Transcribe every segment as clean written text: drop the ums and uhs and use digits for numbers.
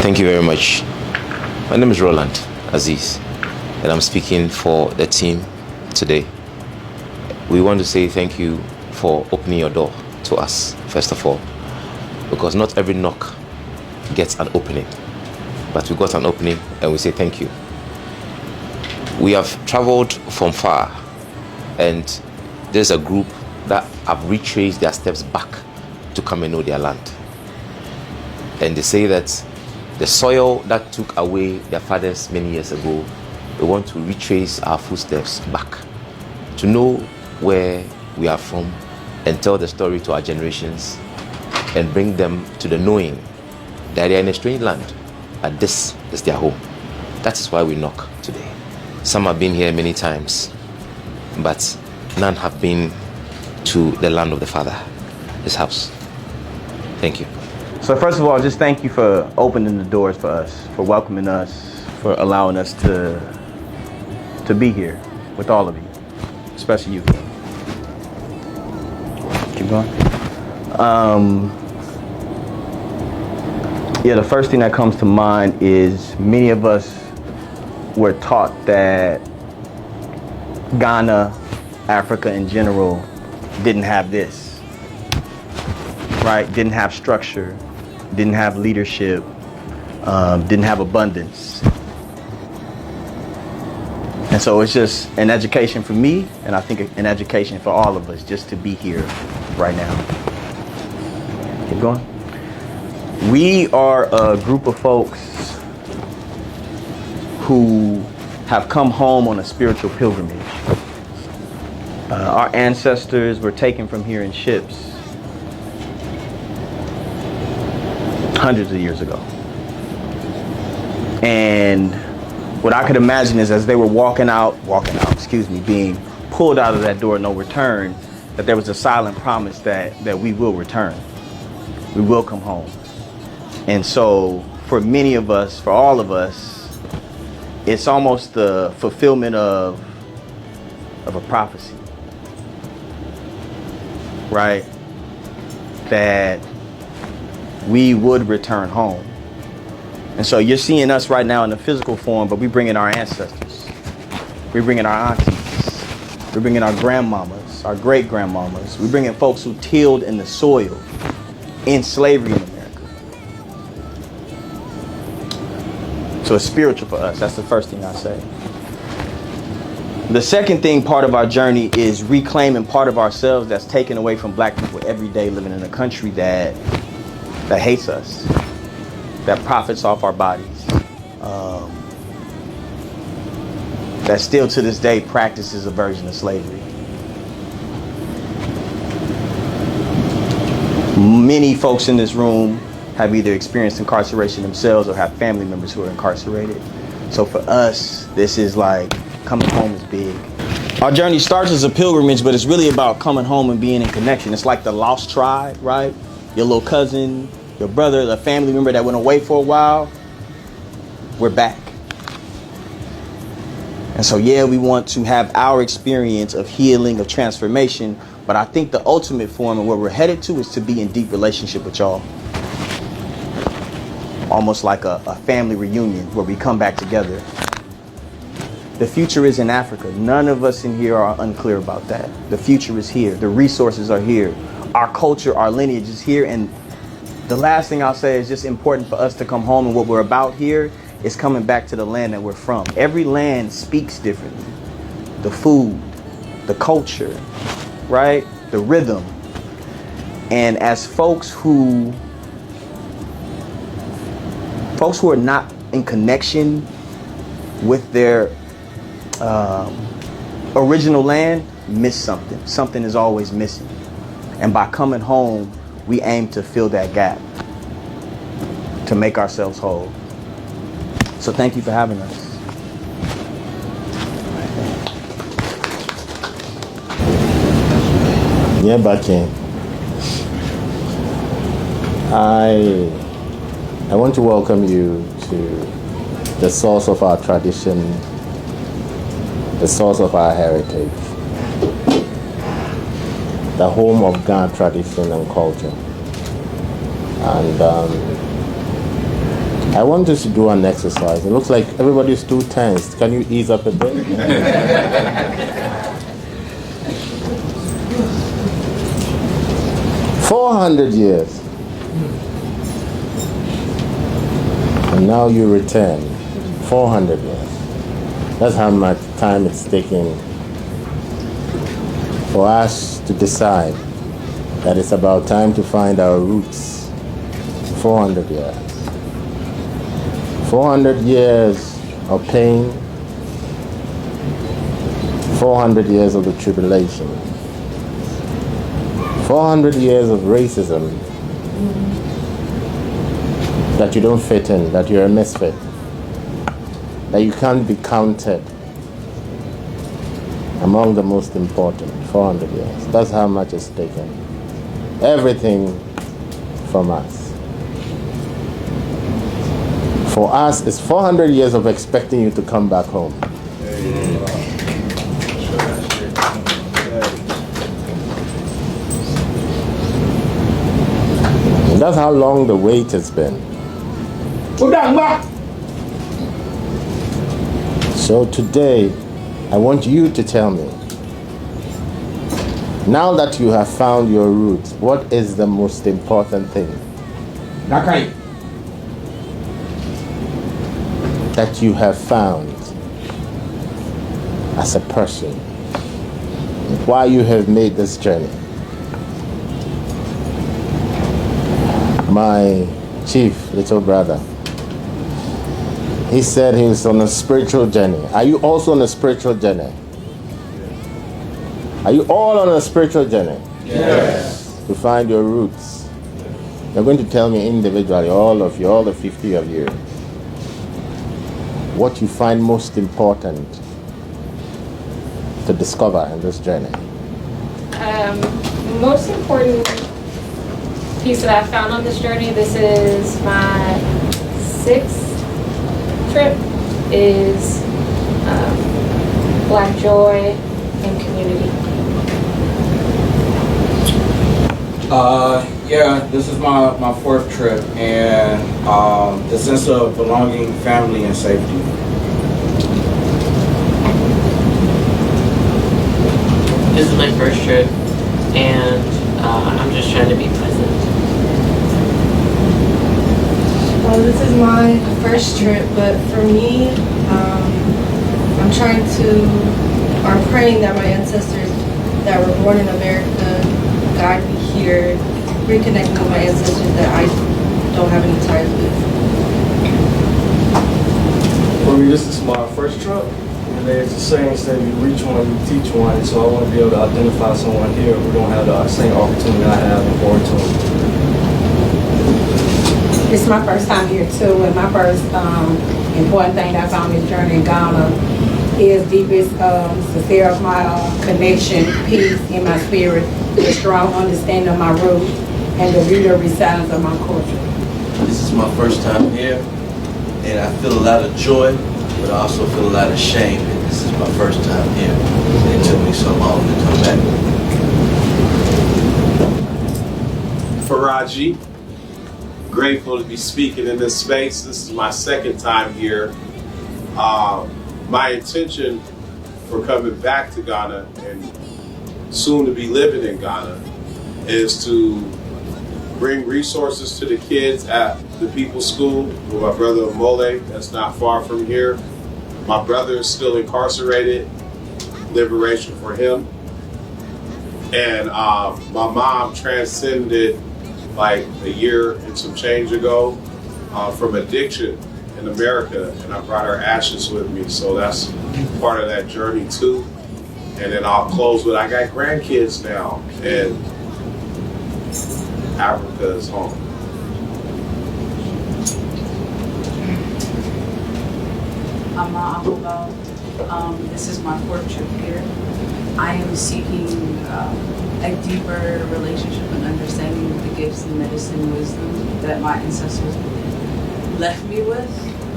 Thank you very much. My name is Roland Aziz, and I'm speaking for the team today. We want to say thank you for opening your door to us, first of all, because not every knock gets an opening, but we got an opening and we say thank you. We have traveled from far, and there's a group that have retraced their steps back to come and know their land. And they say that the soil that took away their fathers many years ago, we want to retrace our footsteps back to know where we are from and tell the story to our generations and bring them to the knowing that they are in a strange land, and this is their home. That is why we knock today. Some have been here many times, but none have been to the land of the Father, His house. Thank you. So first of all, just thank you for opening the doors for us, for welcoming us, for allowing us to be here with all of you, especially you. Keep going. Yeah, the first thing that comes to mind is many of us were taught that Ghana, Africa in general, didn't have this, right? Didn't have structure, didn't have leadership, didn't have abundance. And so it's just an education for me, and I think an education for all of us just to be here right now. Keep going. We are a group of folks who have come home on a spiritual pilgrimage. Our ancestors were taken from here in ships hundreds of years ago. And what I could imagine is as they were being pulled out of that door of no return, that there was a silent promise that we will return. We will come home. And so for many of us, for all of us, it's almost the fulfillment of a prophecy, right? That we would return home. And so you're seeing us right now in the physical form, but we bring in our ancestors. We bring in our aunties. We bring in our grandmamas, our great grandmamas. We bring in folks who tilled in the soil in slavery in America. So it's spiritual for us. That's the first thing I say. The second thing, part of our journey, is reclaiming part of ourselves that's taken away from black people every day living in a country that hates us, that profits off our bodies, that still to this day practices a version of slavery. Many folks in this room have either experienced incarceration themselves or have family members who are incarcerated. So for us, this is like coming home is big. Our journey starts as a pilgrimage, but it's really about coming home and being in connection. It's like the lost tribe, right? Your little cousin, your brother, a family member that went away for a while. We're back. And so, yeah, we want to have our experience of healing, of transformation, but I think the ultimate form and where we're headed to is to be in deep relationship with y'all. Almost like a family reunion where we come back together. The future is in Africa. None of us in here are unclear about that. The future is here. The resources are here. Our culture, our lineage is here. And the last thing I'll say is just important for us to come home, and what we're about here is coming back to the land that we're from. Every land speaks differently. The food, the culture, right? The rhythm. And as folks who are not in connection with their original land, miss something. Something is always missing. And by coming home, we aim to fill that gap, to make ourselves whole. So thank you for having us. Yeah, Bakin. I want to welcome you to the source of our tradition, the source of our heritage, the home of Ghana tradition and culture. And I want us to do an exercise. It looks like everybody's too tense. Can you ease up a bit? 400 years. And now you return. 400 years. That's how much time it's taking for us to decide that it's about time to find our roots. 400 years. 400 years of pain. 400 years of the tribulation. 400 years of racism. That you don't fit in, that you're a misfit. That you can't be counted among the most important. 400 years. That's how much it's taken. Everything from us. For us, it's 400 years of expecting you to come back home. And that's how long the wait has been. So today, I want you to tell me, now that you have found your roots, what is the most important thing that you have found as a person? Why you have made this journey? My chief little brother, he said he was on a spiritual journey. Are you also on a spiritual journey? Are you all on a spiritual journey? Yes. To find your roots. You're going to tell me individually, all of you, all the 50 of you, what you find most important to discover in this journey. Most important piece that I found on this journey, this is my 6th trip, is Black joy and community. Yeah, this is my 4th trip, and the sense of belonging, family, and safety. This is my 1st trip, and I'm just trying to be present. Well, this is my 1st trip, but for me, I'm praying that my ancestors that were born in America guide me here, reconnect with my ancestors that I don't have any ties with. For me, this is my 1st trip. And there's a saying that you reach one, you teach one. And so I want to be able to identify someone here who don't have the same opportunity I have and pour into them. It's my first time here too, and my first important thing that I found this journey in Ghana is deepest, sincere of my connection, peace in my spirit, the strong understanding of my roots, and the beauty of resilience of my culture. This is my first time here, and I feel a lot of joy, but I also feel a lot of shame that this is my first time here. And it took me so long to come back. Faraji, grateful to be speaking in this space. This is my 2nd time here. My intention for coming back to Ghana and soon to be living in Ghana is to bring resources to the kids at the People's School with my brother Omole, that's not far from here. My brother is still incarcerated, liberation for him. And my mom transcended like a year and some change ago from addiction in America, and I brought her ashes with me, so that's part of that journey too. And then I'll close with, I got grandkids now, and Africa is home. I'm Abubo. This is my 4th trip here. I am seeking a deeper relationship and understanding of the gifts and medicine and wisdom that my ancestors left me with,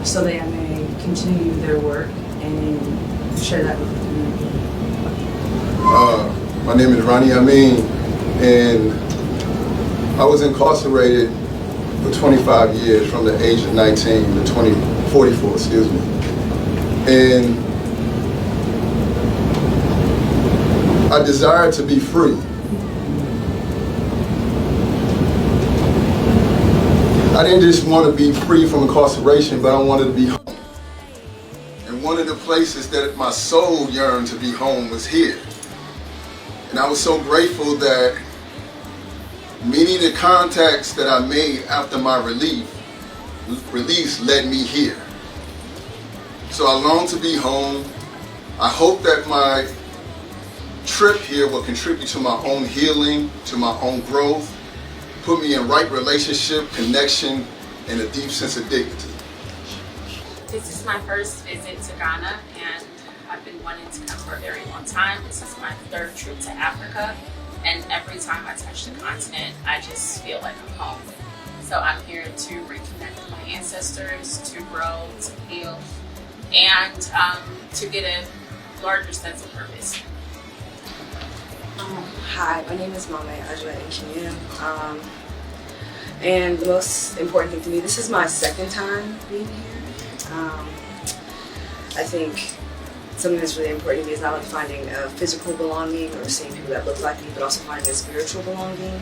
so that I may continue their work and share that with the community. My name is Ronnie Amin, and I was incarcerated for 25 years, from the age of 19 to 44, excuse me. And I desire to be free. I didn't just want to be free from incarceration, but I wanted to be home. And one of the places that my soul yearned to be home was here. And I was so grateful that many of the contacts that I made after my release led me here. So I long to be home. I hope that my trip here will contribute to my own healing, to my own growth, put me in right relationship, connection, and a deep sense of dignity. This is my first visit to Ghana, and I've been wanting to come for a very long time. This is my third trip to Africa, and every time I touch the continent, I just feel like I'm home. So I'm here to reconnect with my ancestors, to grow, to heal, and to get a larger sense of purpose. Hi, my name is Mantse and the most important thing to me, this is my second time being here. I think something that's really important to me is not only finding a physical belonging or seeing people that look like me, but also finding a spiritual belonging.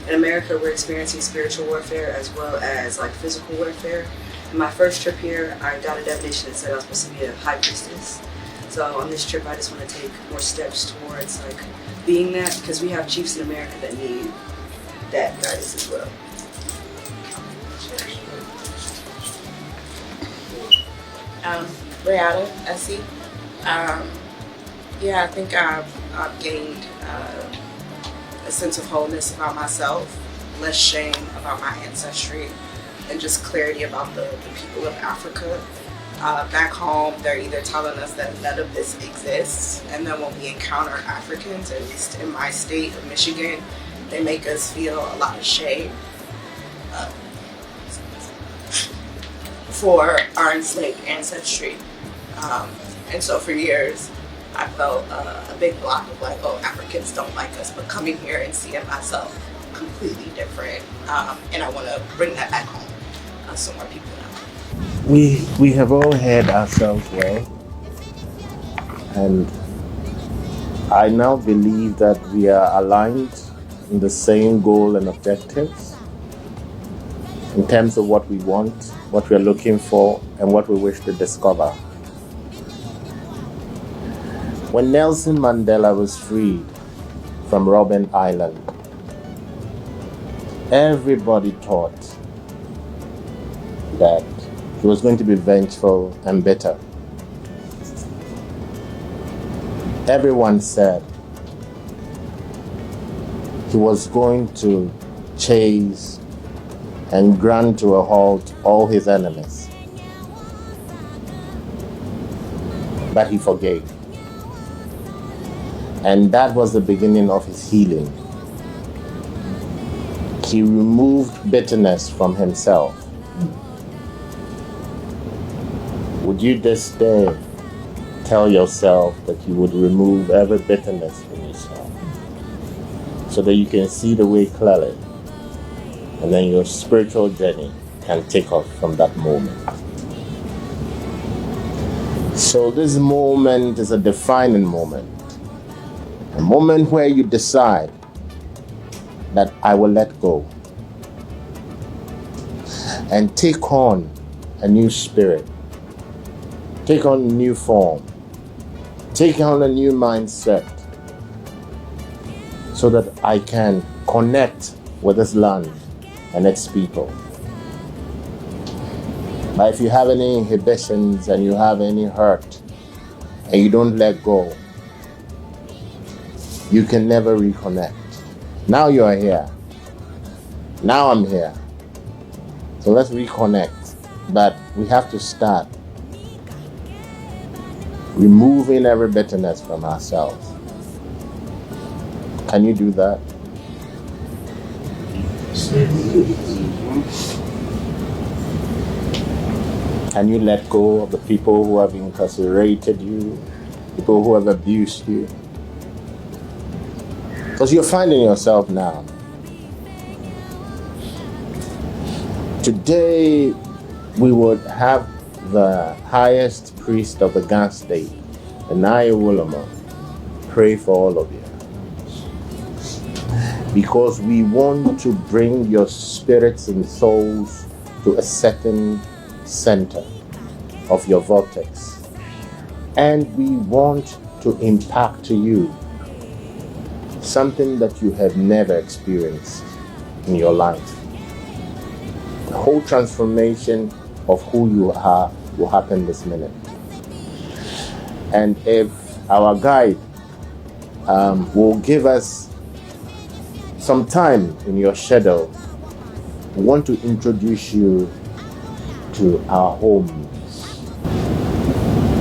In America, we're experiencing spiritual warfare as well as like physical warfare. In my first trip here, I got a divination that said I was supposed to be a high priestess. So on this trip, I just want to take more steps towards like being that, because we have chiefs in America that need that guidance as well. Brianna, Essie. Yeah, I think I've gained a sense of wholeness about myself, less shame about my ancestry, and just clarity about the people of Africa. Back home, they're either telling us that none of this exists, and then when we encounter Africans, at least in my state of Michigan, they make us feel a lot of shame for our enslaved ancestry. And so for years, I felt a big block of like, oh, Africans don't like us, but coming here and seeing myself completely different, and I want to bring that back home so more people know. We have all heard ourselves well, and I now believe that we are aligned in the same goal and objectives in terms of what we want, what we are looking for, and what we wish to discover. When Nelson Mandela was freed from Robben Island, everybody thought that he was going to be vengeful and bitter. Everyone said he was going to chase and grind to a halt all his enemies. But he forgave. And that was the beginning of his healing. He removed bitterness from himself. Would you this day tell yourself that you would remove every bitterness from yourself so that you can see the way clearly, and then your spiritual journey can take off from that moment? So this moment is a defining moment. A moment where you decide that I will let go and take on a new spirit, take on a new form, take on a new mindset, so that I can connect with this land and its people. But if you have any inhibitions and you have any hurt and you don't let go, you can never reconnect. Now you are here. Now I'm here. So let's reconnect. But we have to start removing every bitterness from ourselves. Can you do that? Can you let go of the people who have incarcerated you, people who have abused you? Because you're finding yourself now. Today, we would have the highest priest of the Gan state, Anaya Wulama, pray for all of you. Because we want to bring your spirits and souls to a certain center of your vortex. And we want to impact to you something that you have never experienced in your life. The whole transformation of who you are will happen this minute. And if our guide will give us some time in your shadow, we want to introduce you to our homes.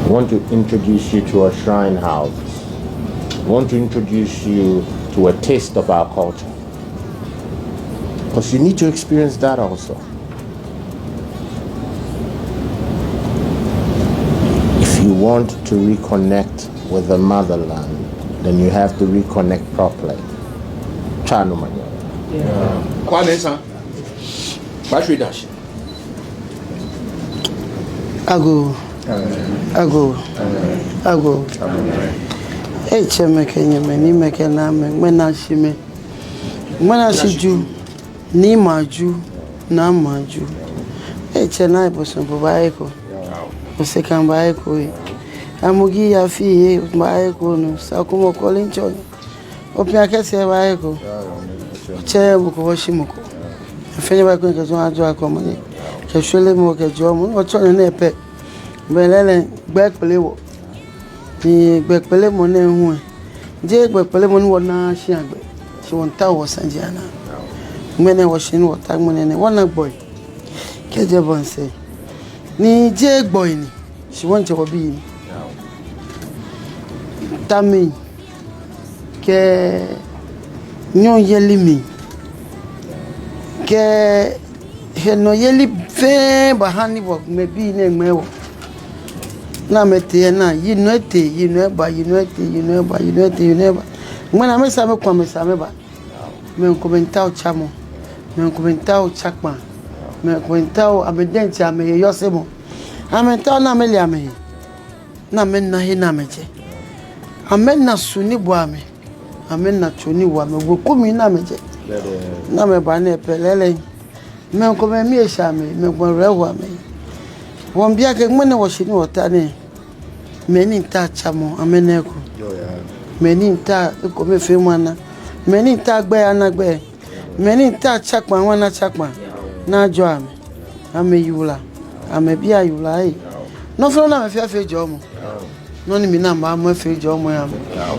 We want to introduce you to a shrine house. We want to introduce you to a taste of our culture. Because you need to experience that also. If you want to reconnect with the motherland, then you have to reconnect properly. Chano manya. Kwanesa. Battery dash. Ago. Hey, Chema Kenya, many make a name, when I see me. When I see you, Nima Jew, Nama Jew. Hey, Chennai was some Baiko. The second Baiko. Amugi, a fee, Baiko, Sakumo calling John. Opiaka say Baiko. Chebuko, Washimoko. A friend of I could go on to a company. Casually mock a German or turn a pet. Belele back pelewo ni back pele mo na hu je back pele mo no na hia gbe se won ta wo sanjiana mene wo shin wo tag mo ne wona boy keje bon se ni je boy ni se won je wo bi ni tami ke nyon yeli mi ke he no yeli fe bahani wo me bi ne mewo na mete na you know ba mwana mesa me kwa mesa me ba me komentao chamo me komentao chakma me komentao amedenti ame yosemo amentao na meli ame na men na he na meje amen na suni bo ame amen na choni wa me gokumi na meje na me ba na pelele me komemi eshame me gborewo ame won bia ke ngmene wo shini wotane meni nta chamo ameneko meni nta ko me fe mwana meni nta gbe anagbe meni nta chakpa wana chakpa na jo ame yula ame bia yula e no fro na me fe jo mo no ni mi na ma mo fe jo mo ya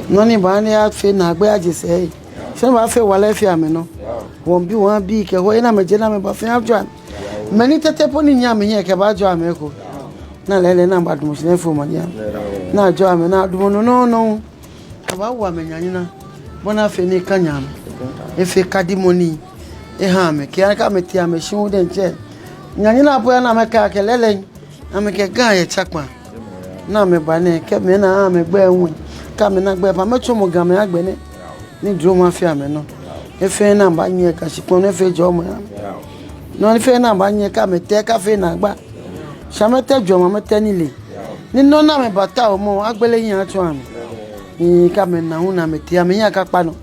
no ni ba ni a fe na gbe ajese e se ba fe wala fe ame no won bi ke ho ina me je na me ba fe ajo meni tete poni nya me ye ke ba jo ame ko na lele na ba dumo sine fo mania na jo ame na dumo no aba wa me nyanyina bona fe ni kanya e fe kadimoni e ha me ke aka me ti ame shi wo den che nyanyina apo na me ka ke lele na me ke ga ye chakpa na me ba ne ke me na me gba enwu ka me na gba pa me to mo ga me agbe ni duro ma fi ame no e fe na ba nye ka shi pon e fe jo mo ya no ni fe na ba nye ka me te ka fe na gba Shamete joma metenile. Ni nona me bata omo agbele yin atu ami. Ni ka me na hu na me ti ami yin akapa no.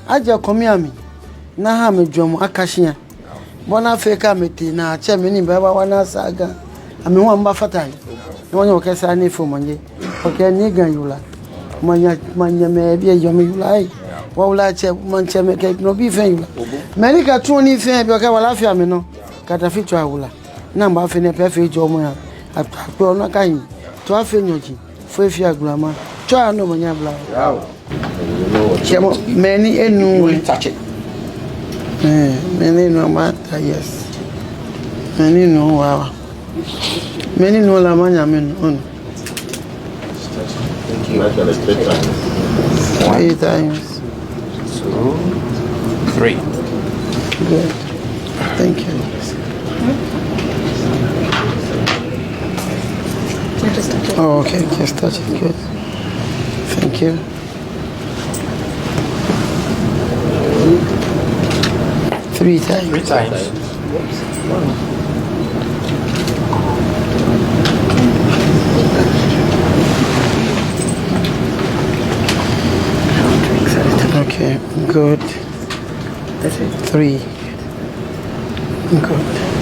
Aje komi ami. Na ha me jomo akashia. Bona fe ka me ti na ache me ni baba wana saga. Ami hu amba fatai. Ni wonyo ke sa ni fu manje. Oke ni gan yula. Manya me bi yomi yula ai. Wa ula che manche me ke no bi fen yula. Me ni ka tu ni fen bi o ka wala fi ami no. Ka ta fi tu awula. Na mba fe ne pe fe jo mo ya ape ona kan to afe nyoji fo efi agulama to ano mo nya bla chemo many enu touch it many no matter yes many no wow many no la manya men on thank you 3 times 3 good thank you Oh, okay, just touch it. Good. Thank you. 3 times. 3 times. Okay, good. That's it. 3. Good.